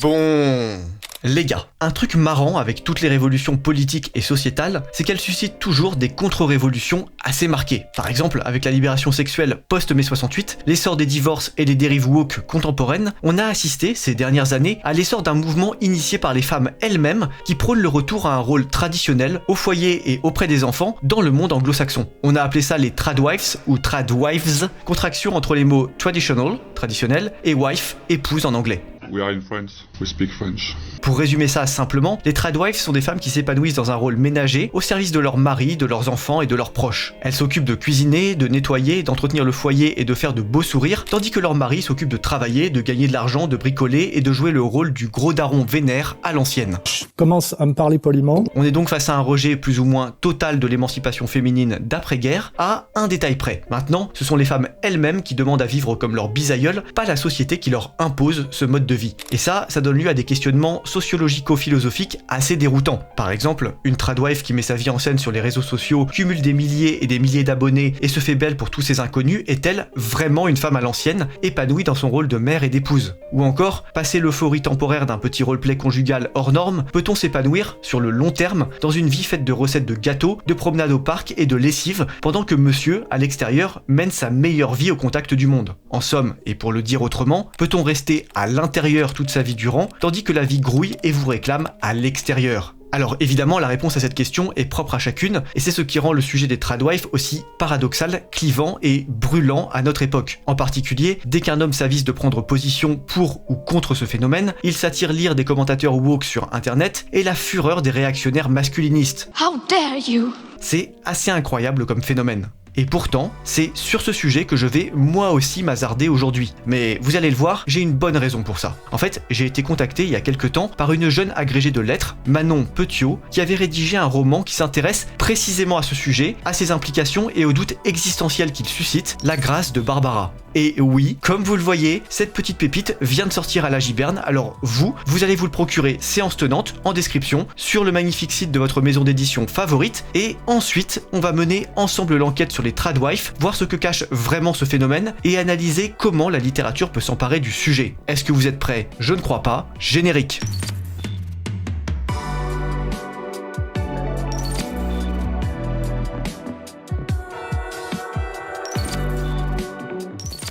Bon... Les gars, un truc marrant avec toutes les révolutions politiques et sociétales, c'est qu'elles suscitent toujours des contre-révolutions assez marquées. Par exemple, avec la libération sexuelle post-mai 68, l'essor des divorces et des dérives woke contemporaines, on a assisté ces dernières années à l'essor d'un mouvement initié par les femmes elles-mêmes qui prônent le retour à un rôle traditionnel au foyer et auprès des enfants dans le monde anglo-saxon. On a appelé ça les tradwives ou tradwives, contraction entre les mots traditional, traditionnel, et wife, épouse en anglais. We are in France, we speak French. Pour résumer ça simplement, les tradwives sont des femmes qui s'épanouissent dans un rôle ménager au service de leur mari, de leurs enfants et de leurs proches. Elles s'occupent de cuisiner, de nettoyer, d'entretenir le foyer et de faire de beaux sourires, tandis que leur mari s'occupe de travailler, de gagner de l'argent, de bricoler et de jouer le rôle du gros daron vénère à l'ancienne. Commence à me parler poliment. On est donc face à un rejet plus ou moins total de l'émancipation féminine d'après-guerre, à un détail près. Maintenant, ce sont les femmes elles-mêmes qui demandent à vivre comme leurs bisaïeuls, pas la société qui leur impose ce mode de vie. Et ça donne lieu à des questionnements sociologico-philosophiques assez déroutants. Par exemple, une tradwife qui met sa vie en scène sur les réseaux sociaux, cumule des milliers et des milliers d'abonnés et se fait belle pour tous ses inconnus, est-elle vraiment une femme à l'ancienne, épanouie dans son rôle de mère et d'épouse? Ou encore, passer l'euphorie temporaire d'un petit roleplay conjugal hors norme, peut-on s'épanouir sur le long terme dans une vie faite de recettes de gâteaux, de promenades au parc et de lessive, pendant que monsieur, à l'extérieur, mène sa meilleure vie au contact du monde? En somme, et pour le dire autrement, peut-on rester à l'intérieur toute sa vie durant, tandis que la vie grouille et vous réclame à l'extérieur? Alors évidemment, la réponse à cette question est propre à chacune, et c'est ce qui rend le sujet des tradwives aussi paradoxal, clivant et brûlant à notre époque. En particulier, dès qu'un homme s'avise de prendre position pour ou contre ce phénomène, il s'attire lire des commentateurs woke sur internet et la fureur des réactionnaires masculinistes. How dare you? C'est assez incroyable comme phénomène. Et pourtant, c'est sur ce sujet que je vais moi aussi m'hasarder aujourd'hui. Mais vous allez le voir, j'ai une bonne raison pour ça. En fait, j'ai été contacté il y a quelques temps par une jeune agrégée de lettres, Manon Petiot, qui avait rédigé un roman qui s'intéresse précisément à ce sujet, à ses implications et aux doutes existentiels qu'il suscite, La Grâce de Barbara. Et oui, comme vous le voyez, cette petite pépite vient de sortir à la Giberne, alors vous allez vous le procurer séance tenante en description sur le magnifique site de votre maison d'édition favorite, et ensuite on va mener ensemble l'enquête sur les tradwives, voir ce que cache vraiment ce phénomène et analyser comment la littérature peut s'emparer du sujet. Est-ce que vous êtes prêts? Je ne crois pas. Générique.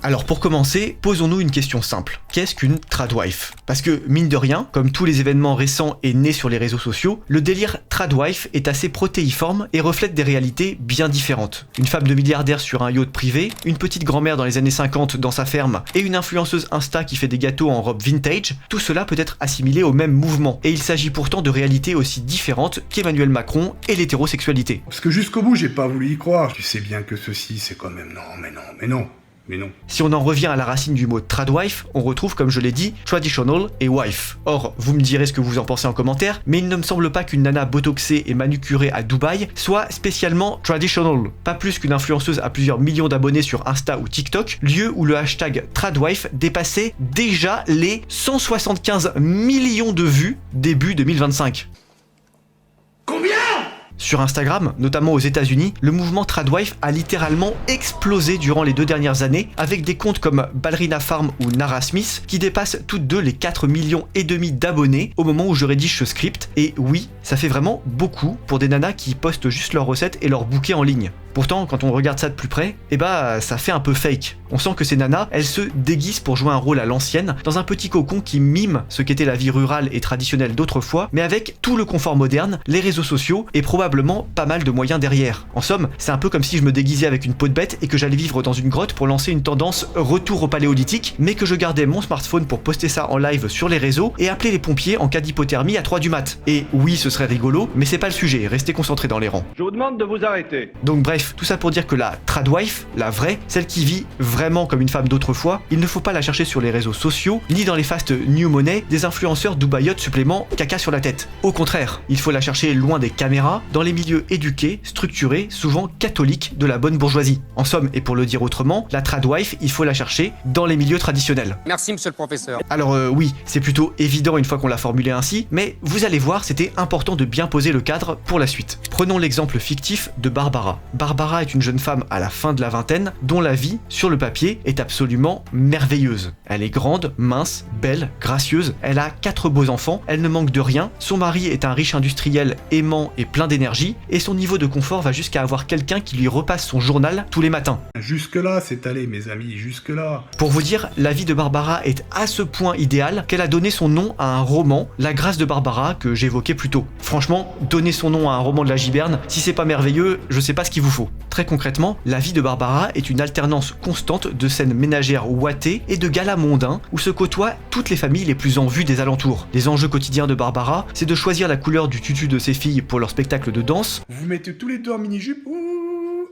Alors pour commencer, posons-nous une question simple. Qu'est-ce qu'une tradwife? Parce que mine de rien, comme tous les événements récents et nés sur les réseaux sociaux, le délire tradwife est assez protéiforme et reflète des réalités bien différentes. Une femme de milliardaire sur un yacht privé, une petite grand-mère dans les années 50 dans sa ferme et une influenceuse Insta qui fait des gâteaux en robe vintage, tout cela peut être assimilé au même mouvement. Et il s'agit pourtant de réalités aussi différentes qu'Emmanuel Macron et l'hétérosexualité. Parce que jusqu'au bout, j'ai pas voulu y croire. Tu sais bien que ceci, c'est quand même... Non. Si on en revient à la racine du mot tradwife, on retrouve, comme je l'ai dit, traditional et wife. Or, vous me direz ce que vous en pensez en commentaire, mais il ne me semble pas qu'une nana botoxée et manucurée à Dubaï soit spécialement traditional. Pas plus qu'une influenceuse à plusieurs millions d'abonnés sur Insta ou TikTok, lieu où le hashtag tradwife dépassait déjà les 175 millions de vues début 2025. Sur Instagram, notamment aux États-Unis, le mouvement tradwife a littéralement explosé durant les 2 dernières années, avec des comptes comme Ballerina Farm ou Nara Smith qui dépassent toutes deux les 4,5 millions d'abonnés au moment où je rédige ce script. Et oui, ça fait vraiment beaucoup pour des nanas qui postent juste leurs recettes et leurs bouquets en ligne. Pourtant, quand on regarde ça de plus près, ça fait un peu fake. On sent que ces nanas, elles se déguisent pour jouer un rôle à l'ancienne, dans un petit cocon qui mime ce qu'était la vie rurale et traditionnelle d'autrefois, mais avec tout le confort moderne, les réseaux sociaux et probablement pas mal de moyens derrière. En somme, c'est un peu comme si je me déguisais avec une peau de bête et que j'allais vivre dans une grotte pour lancer une tendance retour au paléolithique, mais que je gardais mon smartphone pour poster ça en live sur les réseaux et appeler les pompiers en cas d'hypothermie à 3 du mat. Et oui, ce serait rigolo, mais c'est pas le sujet, restez concentrés dans les rangs. Je vous demande de vous arrêter. Donc bref, tout ça pour dire que la tradwife, la vraie, celle qui vit vraiment comme une femme d'autrefois, il ne faut pas la chercher sur les réseaux sociaux, ni dans les fast new money des influenceurs dubaïotes supplément caca sur la tête. Au contraire, il faut la chercher loin des caméras, dans les milieux éduqués, structurés, souvent catholiques de la bonne bourgeoisie. En somme, et pour le dire autrement, la tradwife, il faut la chercher dans les milieux traditionnels. Merci monsieur le professeur. Alors oui, c'est plutôt évident une fois qu'on l'a formulé ainsi, mais vous allez voir, c'était important de bien poser le cadre pour la suite. Prenons l'exemple fictif de Barbara. Barbara est une jeune femme à la fin de la vingtaine dont la vie, sur le papier, est absolument merveilleuse. Elle est grande, mince, belle, gracieuse, elle a 4 beaux enfants, elle ne manque de rien, son mari est un riche industriel aimant et plein d'énergie, et son niveau de confort va jusqu'à avoir quelqu'un qui lui repasse son journal tous les matins. Jusque-là, c'est allé, mes amis, jusque-là. Pour vous dire, la vie de Barbara est à ce point idéale qu'elle a donné son nom à un roman, La Grâce de Barbara, que j'évoquais plus tôt. Franchement, donner son nom à un roman de la Giberne, si c'est pas merveilleux, je sais pas ce qu'il vous faut. Très concrètement, la vie de Barbara est une alternance constante de scènes ménagères ouatées et de galas mondains où se côtoient toutes les familles les plus en vue des alentours. Les enjeux quotidiens de Barbara, c'est de choisir la couleur du tutu de ses filles pour leur spectacle de danse, Vous mettez tous les deux en mini-jupe,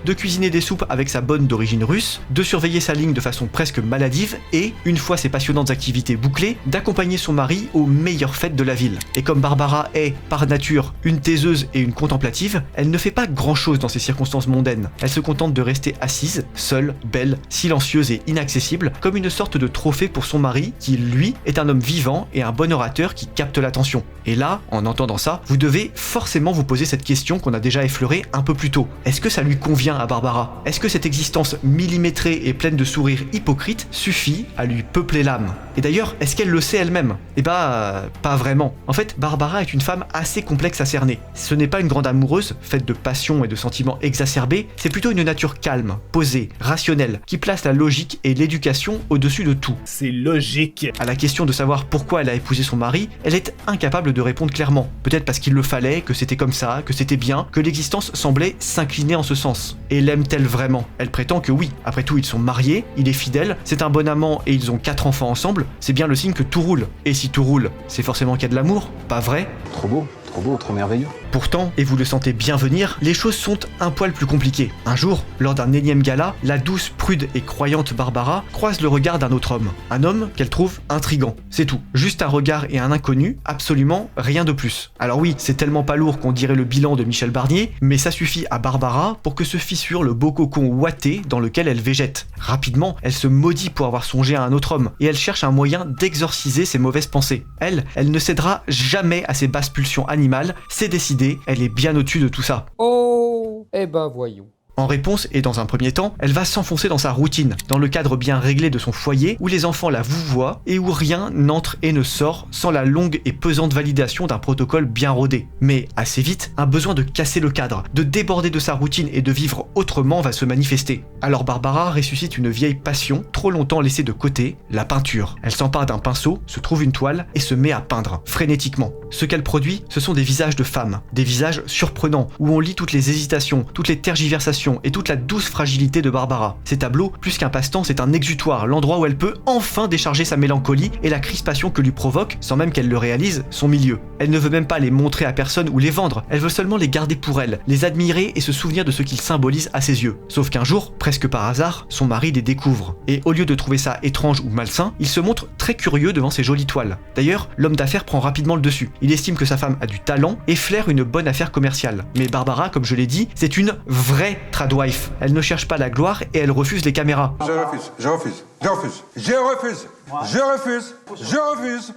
de cuisiner des soupes avec sa bonne d'origine russe, de surveiller sa ligne de façon presque maladive et, une fois ses passionnantes activités bouclées, d'accompagner son mari aux meilleures fêtes de la ville. Et comme Barbara est, par nature, une taiseuse et une contemplative, elle ne fait pas grand-chose dans ces circonstances mondaines. Elle se contente de rester assise, seule, belle, silencieuse et inaccessible, comme une sorte de trophée pour son mari, qui, lui, est un homme vivant et un bon orateur qui capte l'attention. Et là, en entendant ça, vous devez forcément vous poser cette question qu'on a déjà effleurée un peu plus tôt. Est-ce que ça lui convient à Barbara? Est-ce que cette existence millimétrée et pleine de sourires hypocrites suffit à lui peupler l'âme? Et d'ailleurs, est-ce qu'elle le sait elle-même? Eh bah, pas vraiment. En fait, Barbara est une femme assez complexe à cerner. Ce n'est pas une grande amoureuse, faite de passion et de sentiments exacerbés, c'est plutôt une nature calme, posée, rationnelle, qui place la logique et l'éducation au-dessus de tout. C'est logique. À la question de savoir pourquoi elle a épousé son mari, elle est incapable de répondre clairement. Peut-être parce qu'il le fallait, que c'était comme ça, que c'était bien, que l'existence semblait s'incliner en ce sens. Et l'aime-t-elle vraiment? Elle prétend que oui. Après tout, ils sont mariés, il est fidèle, c'est un bon amant et ils ont 4 enfants ensemble, c'est bien le signe que tout roule. Et si tout roule, c'est forcément qu'il y a de l'amour, pas vrai? Trop beau, trop merveilleux. Pourtant, et vous le sentez bien venir, les choses sont un poil plus compliquées. Un jour, lors d'un énième gala, la douce, prude et croyante Barbara croise le regard d'un autre homme. Un homme qu'elle trouve intrigant. C'est tout. Juste un regard et un inconnu, absolument rien de plus. Alors oui, c'est tellement pas lourd qu'on dirait le bilan de Michel Barnier, mais ça suffit à Barbara pour que se fissure le beau cocon ouaté dans lequel elle végète. Rapidement, elle se maudit pour avoir songé à un autre homme, et elle cherche un moyen d'exorciser ses mauvaises pensées. Elle ne cédera jamais à ses basses pulsions animales, c'est décidé, elle est bien au-dessus de tout ça. Oh, eh ben voyons. En réponse, et dans un premier temps, elle va s'enfoncer dans sa routine, dans le cadre bien réglé de son foyer, où les enfants la vouvoient et où rien n'entre et ne sort sans la longue et pesante validation d'un protocole bien rodé. Mais assez vite, un besoin de casser le cadre, de déborder de sa routine et de vivre autrement va se manifester. Alors Barbara ressuscite une vieille passion, trop longtemps laissée de côté, la peinture. Elle s'empare d'un pinceau, se trouve une toile et se met à peindre, frénétiquement. Ce qu'elle produit, ce sont des visages de femmes, des visages surprenants, où on lit toutes les hésitations, toutes les tergiversations, et toute la douce fragilité de Barbara. Ces tableaux, plus qu'un passe-temps, c'est un exutoire, l'endroit où elle peut enfin décharger sa mélancolie et la crispation que lui provoque, sans même qu'elle le réalise, son milieu. Elle ne veut même pas les montrer à personne ou les vendre, elle veut seulement les garder pour elle, les admirer et se souvenir de ce qu'ils symbolisent à ses yeux. Sauf qu'un jour, presque par hasard, son mari les découvre. Et au lieu de trouver ça étrange ou malsain, il se montre très curieux devant ces jolies toiles. D'ailleurs, l'homme d'affaires prend rapidement le dessus. Il estime que sa femme a du talent et flaire une bonne affaire commerciale. Mais Barbara, comme je l'ai dit, c'est une vraie tradwife. Elle ne cherche pas la gloire et elle refuse les caméras. Je refuse, je refuse, je refuse, je refuse, je refuse, je refuse.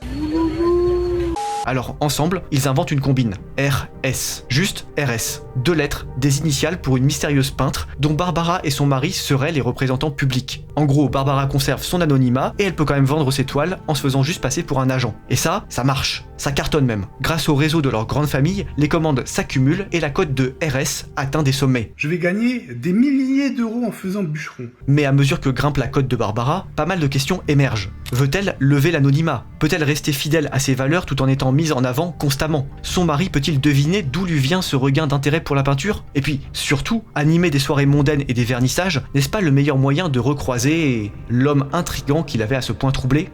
Alors ensemble, ils inventent une combine, RS, juste RS, 2 lettres, des initiales pour une mystérieuse peintre dont Barbara et son mari seraient les représentants publics. En gros, Barbara conserve son anonymat et elle peut quand même vendre ses toiles en se faisant juste passer pour un agent. Et ça marche, ça cartonne même. Grâce au réseau de leur grande famille, les commandes s'accumulent et la cote de RS atteint des sommets. Je vais gagner des milliers d'euros en faisant bûcheron. Mais à mesure que grimpe la cote de Barbara, pas mal de questions émergent. Veut-elle lever l'anonymat? Peut-elle rester fidèle à ses valeurs tout en étant mise en avant constamment? Son mari peut-il deviner d'où lui vient ce regain d'intérêt pour la peinture? Et puis, surtout, animer des soirées mondaines et des vernissages, n'est-ce pas le meilleur moyen de recroiser l'homme intrigant qu'il avait à ce point troublé?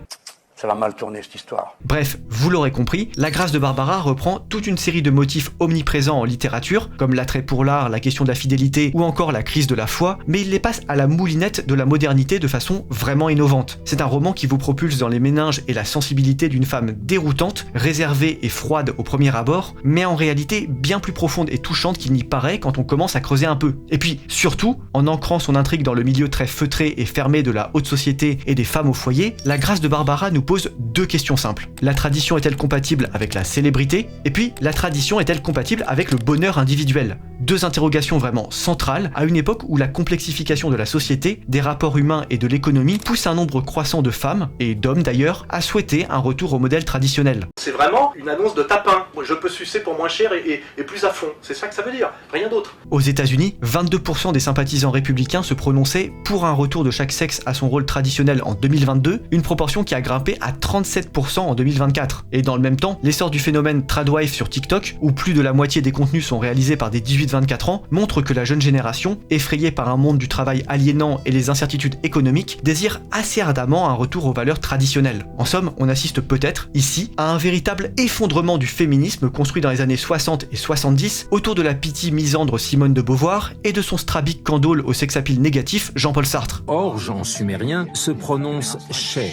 Ça va mal tourner cette histoire. Bref, vous l'aurez compris, La Grâce de Barbara reprend toute une série de motifs omniprésents en littérature, comme l'attrait pour l'art, la question de la fidélité ou encore la crise de la foi, mais il les passe à la moulinette de la modernité de façon vraiment innovante. C'est un roman qui vous propulse dans les méninges et la sensibilité d'une femme déroutante, réservée et froide au premier abord, mais en réalité bien plus profonde et touchante qu'il n'y paraît quand on commence à creuser un peu. Et puis, surtout, en ancrant son intrigue dans le milieu très feutré et fermé de la haute société et des femmes au foyer, La Grâce de Barbara nous pose deux questions simples. La tradition est-elle compatible avec la célébrité? Et puis, la tradition est-elle compatible avec le bonheur individuel? Deux interrogations vraiment centrales à une époque où la complexification de la société, des rapports humains et de l'économie pousse un nombre croissant de femmes, et d'hommes d'ailleurs, à souhaiter un retour au modèle traditionnel. C'est vraiment une annonce de tapin. Je peux sucer pour moins cher et plus à fond. C'est ça que ça veut dire, rien d'autre. Aux États-Unis, 22% des sympathisants républicains se prononçaient pour un retour de chaque sexe à son rôle traditionnel en 2022, une proportion qui a grimpé à 37% en 2024. Et dans le même temps, l'essor du phénomène tradwife sur TikTok, où plus de la moitié des contenus sont réalisés par des 18-24 ans, montre que la jeune génération, effrayée par un monde du travail aliénant et les incertitudes économiques, désire assez ardemment un retour aux valeurs traditionnelles. En somme, on assiste peut-être, ici, à un véritable effondrement du féminisme construit dans les années 60 et 70 autour de la pitié misandre Simone de Beauvoir et de son strabique candole au sex-appeal négatif Jean-Paul Sartre. Orge en sumérien se prononce chez.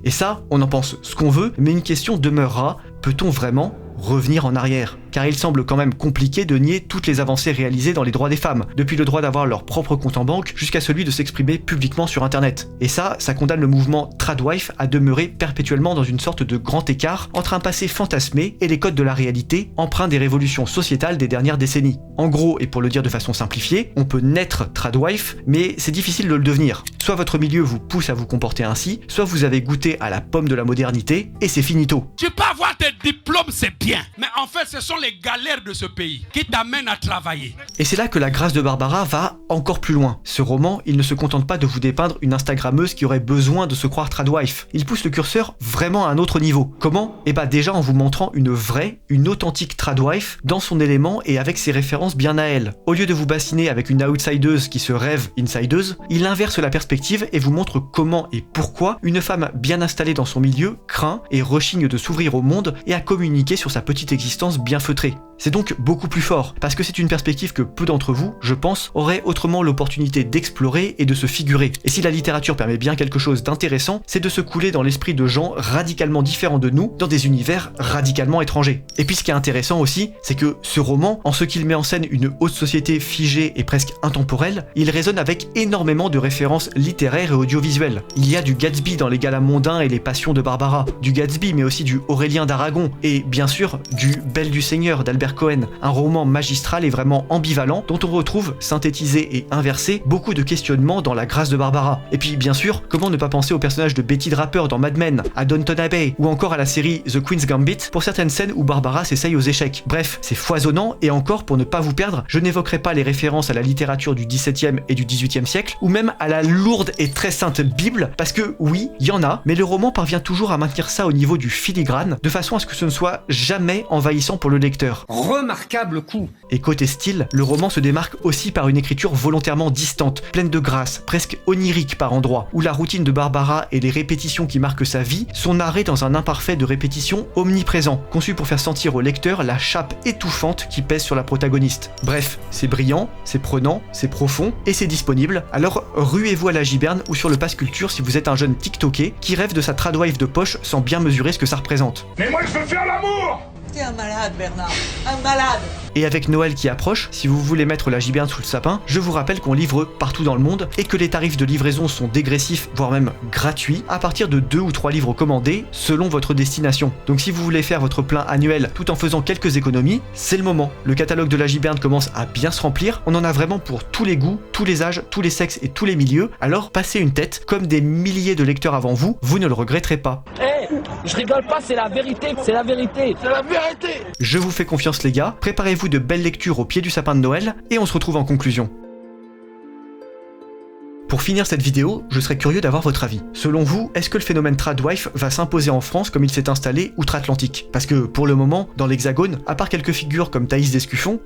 Et ça, on en pense ce qu'on veut, mais une question demeurera, peut-on vraiment revenir en arrière? Car il semble quand même compliqué de nier toutes les avancées réalisées dans les droits des femmes, depuis le droit d'avoir leur propre compte en banque jusqu'à celui de s'exprimer publiquement sur internet. Et ça condamne le mouvement tradwife à demeurer perpétuellement dans une sorte de grand écart entre un passé fantasmé et les codes de la réalité, empreints des révolutions sociétales des dernières décennies. En gros, et pour le dire de façon simplifiée, on peut naître tradwife, mais c'est difficile de le devenir. Soit votre milieu vous pousse à vous comporter ainsi, soit vous avez goûté à la pomme de la modernité, et c'est finito. Tu peux avoir tes diplômes, c'est bien, mais en fait ce sont les galères de ce pays qui t'amènent à travailler. Et c'est là que La Grâce de Barbara va encore plus loin. Ce roman, il ne se contente pas de vous dépeindre une instagrammeuse qui aurait besoin de se croire tradwife. Il pousse le curseur vraiment à un autre niveau. Comment? Eh bah déjà en vous montrant une vraie, une authentique tradwife dans son élément et avec ses références bien à elle. Au lieu de vous bassiner avec une outsideuse qui se rêve insideuse, il inverse la perspective et vous montre comment et pourquoi une femme bien installée dans son milieu craint et rechigne de s'ouvrir au monde et à communiquer sur sa petite existence bien feutrée. C'est donc beaucoup plus fort, parce que c'est une perspective que peu d'entre vous, je pense, auraient autrement l'opportunité d'explorer et de se figurer. Et si la littérature permet bien quelque chose d'intéressant, c'est de se couler dans l'esprit de gens radicalement différents de nous, dans des univers radicalement étrangers. Et puis ce qui est intéressant aussi, c'est que ce roman, en ce qu'il met en scène une haute société figée et presque intemporelle, il résonne avec énormément de références littéraires et audiovisuelles. Il y a du Gatsby dans les galas mondains et les passions de Barbara, du Gatsby mais aussi du Aurélien d'Aragon, et bien sûr du Belle du Seigneur d'Albert Cohen, un roman magistral et vraiment ambivalent dont on retrouve, synthétisé et inversé, beaucoup de questionnements dans La Grâce de Barbara. Et puis bien sûr, comment ne pas penser au personnage de Betty Draper dans Mad Men, à Downton Abbey, ou encore à la série The Queen's Gambit pour certaines scènes où Barbara s'essaye aux échecs. Bref, c'est foisonnant, et encore pour ne pas vous perdre, je n'évoquerai pas les références à la littérature du XVIIe et du XVIIIe siècle, ou même à la lourde et très sainte Bible, parce que oui, il y en a, mais le roman parvient toujours à maintenir ça au niveau du filigrane, de façon à ce que ce ne soit jamais envahissant pour le lecteur. Remarquable coup. Et côté style, le roman se démarque aussi par une écriture volontairement distante, pleine de grâce, presque onirique par endroits, où la routine de Barbara et les répétitions qui marquent sa vie sont narrées dans un imparfait de répétition omniprésent, conçu pour faire sentir au lecteur la chape étouffante qui pèse sur la protagoniste. Bref, c'est brillant, c'est prenant, c'est profond, et c'est disponible, alors ruez-vous à la Giberne ou sur le Pass Culture si vous êtes un jeune TikToké qui rêve de sa tradwife de poche sans bien mesurer ce que ça représente. Mais moi je veux faire l'amour! T'es un malade, Bernard. Un malade. Et avec Noël qui approche, si vous voulez mettre la Giberne sous le sapin, je vous rappelle qu'on livre partout dans le monde et que les tarifs de livraison sont dégressifs, voire même gratuits, à partir de 2 ou 3 livres commandés, selon votre destination. Donc si vous voulez faire votre plein annuel tout en faisant quelques économies, c'est le moment. Le catalogue de la Giberne commence à bien se remplir, on en a vraiment pour tous les goûts, tous les âges, tous les sexes et tous les milieux, alors passez une tête, comme des milliers de lecteurs avant vous, vous ne le regretterez pas. Je rigole pas, c'est la vérité, c'est la vérité. C'est la vérité. Je vous fais confiance les gars, préparez-vous de belles lectures au pied du sapin de Noël, et on se retrouve en conclusion. Pour finir cette vidéo, je serais curieux d'avoir votre avis. Selon vous, est-ce que le phénomène tradwife va s'imposer en France comme il s'est installé outre-Atlantique? Parce que pour le moment, dans l'Hexagone, à part quelques figures comme Thaïs Descuffon,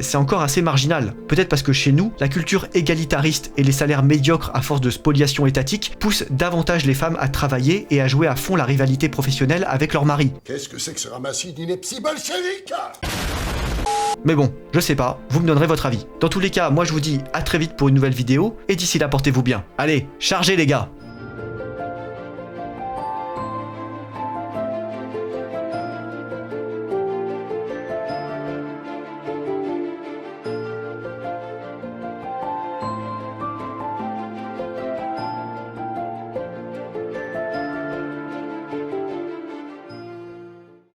c'est encore assez marginal. Peut-être parce que chez nous, la culture égalitariste et les salaires médiocres à force de spoliation étatique poussent davantage les femmes à travailler et à jouer à fond la rivalité professionnelle avec leur mari. Qu'est-ce que c'est que ce ramassis d'inepties bolcheviques? Mais bon, je sais pas, vous me donnerez votre avis. Dans tous les cas, moi je vous dis à très vite pour une nouvelle vidéo, et d'ici là portez-vous bien. Allez, chargez les gars!